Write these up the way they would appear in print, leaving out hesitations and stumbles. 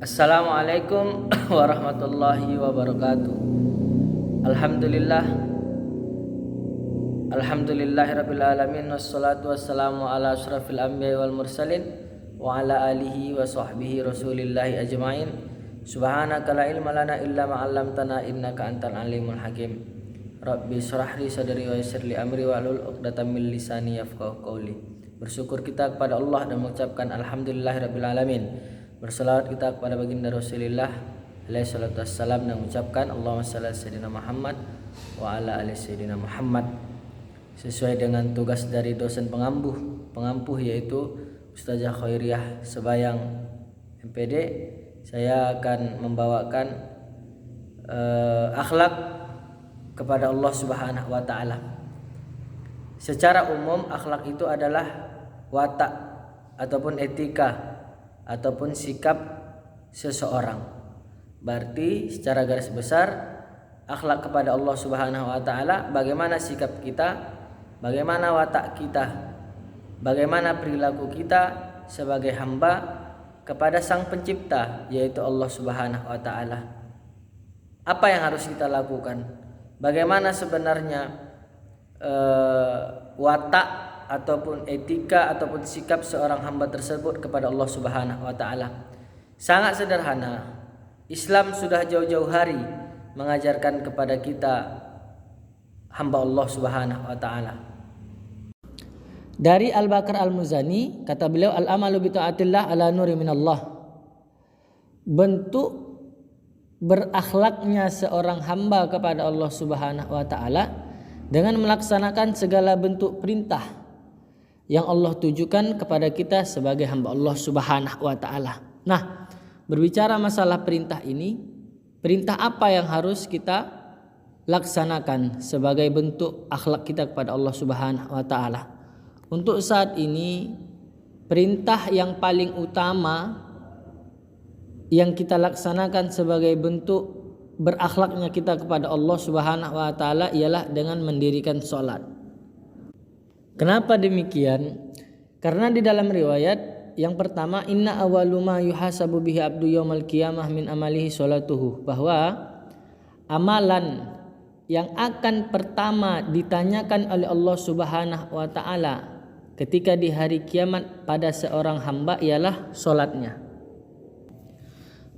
Assalamualaikum warahmatullahi wabarakatuh. Alhamdulillah Alhamdulillahirabbil alamin wassalatu wassalamu ala asyrafil anbiya'i wal mursalin wa ala alihi wa sahbihi rasulillahi ajmain. Subhanaka la ilma lana illa ma 'allamtana innaka antal alimul hakim. Rabbi shrah li sadri wa yassir li amri wahlul 'uqdatam min lisani yafqahu qawli. Bersyukur kita kepada Allah dan mengucapkan alhamdulillahirabbil alamin. Berselawat kita kepada baginda Rasulullah alaihi salatu wassalam dan mengucapkan Allahumma shalli ala sayyidina Muhammad wa ala ali sayyidina Muhammad. Sesuai dengan tugas dari dosen pengampuh yaitu Ustazah Khairiyah Sebayang MPD, saya akan membawakan akhlak kepada Allah Subhanahu wa taala. Secara umum akhlak itu adalah watak ataupun etika ataupun sikap seseorang. Berarti secara garis besar akhlak kepada Allah Subhanahu wa taala, bagaimana sikap kita, bagaimana watak kita, bagaimana perilaku kita sebagai hamba kepada Sang Pencipta yaitu Allah Subhanahu wa taala. Apa yang harus kita lakukan? Bagaimana sebenarnya watak ataupun etika ataupun sikap seorang hamba tersebut kepada Allah Subhanahu wa taala. Sangat sederhana. Islam sudah jauh-jauh hari mengajarkan kepada kita hamba Allah Subhanahu wa taala. Dari Al-Bakar Al-Muzani, kata beliau, al-amalu bi taatillah ala nuri minallah. Bentuk berakhlaknya seorang hamba kepada Allah Subhanahu wa taala dengan melaksanakan segala bentuk perintah yang Allah tujukan kepada kita sebagai hamba Allah Subhanahu wa taala. Nah, berbicara masalah perintah ini, perintah apa yang harus kita laksanakan sebagai bentuk akhlak kita kepada Allah Subhanahu wa taala? Untuk saat ini, perintah yang paling utama yang kita laksanakan sebagai bentuk berakhlaknya kita kepada Allah Subhanahu wa taala ialah dengan mendirikan salat. Kenapa demikian? Karena di dalam riwayat yang pertama, inna awwalu ma yuhasabu bihi abdu yaumal qiyamah min amalihi salatuhu, bahwa amalan yang akan pertama ditanyakan oleh Allah Subhanahu wa taala ketika di hari kiamat pada seorang hamba ialah salatnya.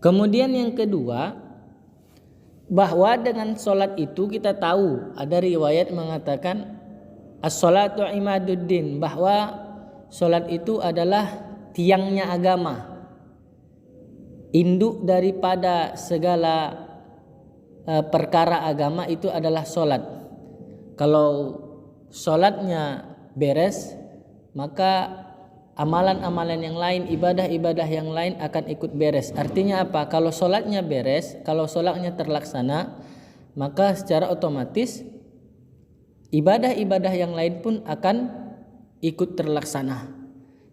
Kemudian yang kedua, bahwa dengan salat itu kita tahu ada riwayat mengatakan as-salatu imaduddin, bahwa salat itu adalah tiangnya agama, induk daripada segala perkara agama itu adalah salat. Kalau salatnya beres, maka amalan-amalan yang lain, ibadah-ibadah yang lain akan ikut beres. Artinya apa? Kalau salatnya beres, kalau salatnya terlaksana, maka secara otomatis ibadah-ibadah yang lain pun akan ikut terlaksana.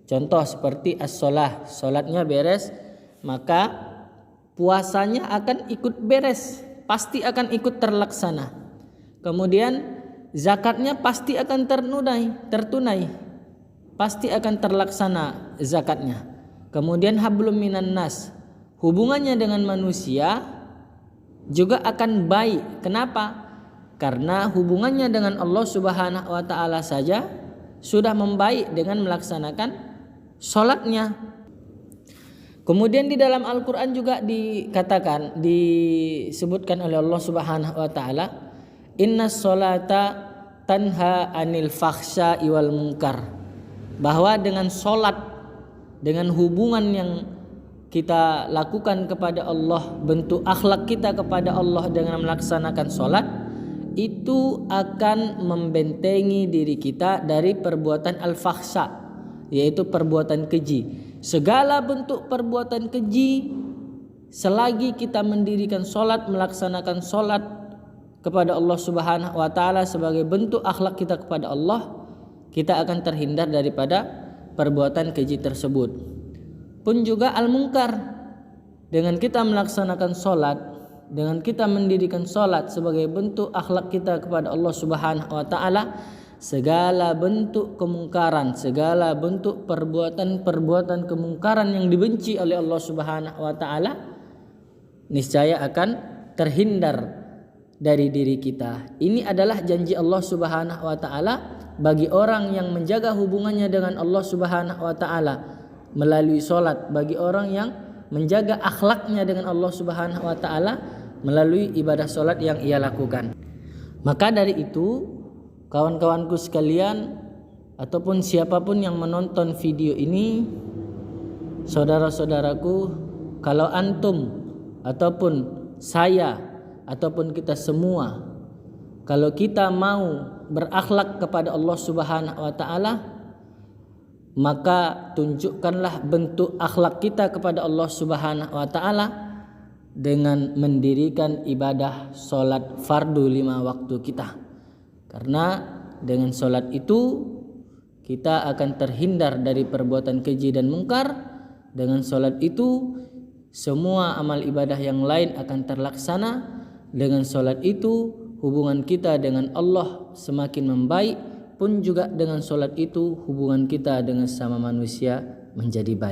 Contoh seperti as-shalah, salatnya beres, maka puasanya akan ikut beres, pasti akan ikut terlaksana. Kemudian zakatnya pasti akan tertunai, pasti akan terlaksana zakatnya. Kemudian hablum minan nas, hubungannya dengan manusia juga akan baik. Kenapa? Karena hubungannya dengan Allah Subhanahu wa taala saja sudah membaik dengan melaksanakan salatnya. Kemudian di dalam Al-Qur'an juga disebutkan oleh Allah Subhanahu wa taala, innas salata tanha anil fakhsya'i wal munkar, bahwa dengan salat, dengan hubungan yang kita lakukan kepada Allah, bentuk akhlak kita kepada Allah dengan melaksanakan salat, itu akan membentengi diri kita dari perbuatan al-fakhsya, yaitu perbuatan keji. Segala bentuk perbuatan keji, selagi kita mendirikan salat, melaksanakan salat kepada Allah Subhanahu wa taala sebagai bentuk akhlak kita kepada Allah, kita akan terhindar daripada perbuatan keji tersebut. Pun juga al-munkar, dengan kita melaksanakan salat, dengan kita mendirikan salat sebagai bentuk akhlak kita kepada Allah Subhanahu wa taala, segala bentuk kemungkaran, segala bentuk perbuatan-perbuatan kemungkaran yang dibenci oleh Allah Subhanahu wa taala, niscaya akan terhindar dari diri kita. Ini adalah janji Allah Subhanahu wa taala bagi orang yang menjaga hubungannya dengan Allah Subhanahu wa taala melalui salat, bagi orang yang menjaga akhlaknya dengan Allah Subhanahu wa taala melalui ibadah salat yang ia lakukan. Maka dari itu, kawan-kawanku sekalian ataupun siapapun yang menonton video ini, saudara-saudaraku, kalau antum ataupun saya ataupun kita semua, kalau kita mau berakhlak kepada Allah Subhanahu wa taala, maka tunjukkanlah bentuk akhlak kita kepada Allah Subhanahu wa taala dengan mendirikan ibadah salat fardu 5 waktu kita. Karena dengan solat itu kita akan terhindar dari perbuatan keji dan mungkar. Dengan solat itu semua amal ibadah yang lain akan terlaksana. Dengan solat itu hubungan kita dengan Allah semakin membaik. Pun juga dengan solat itu hubungan kita dengan sama manusia menjadi baik.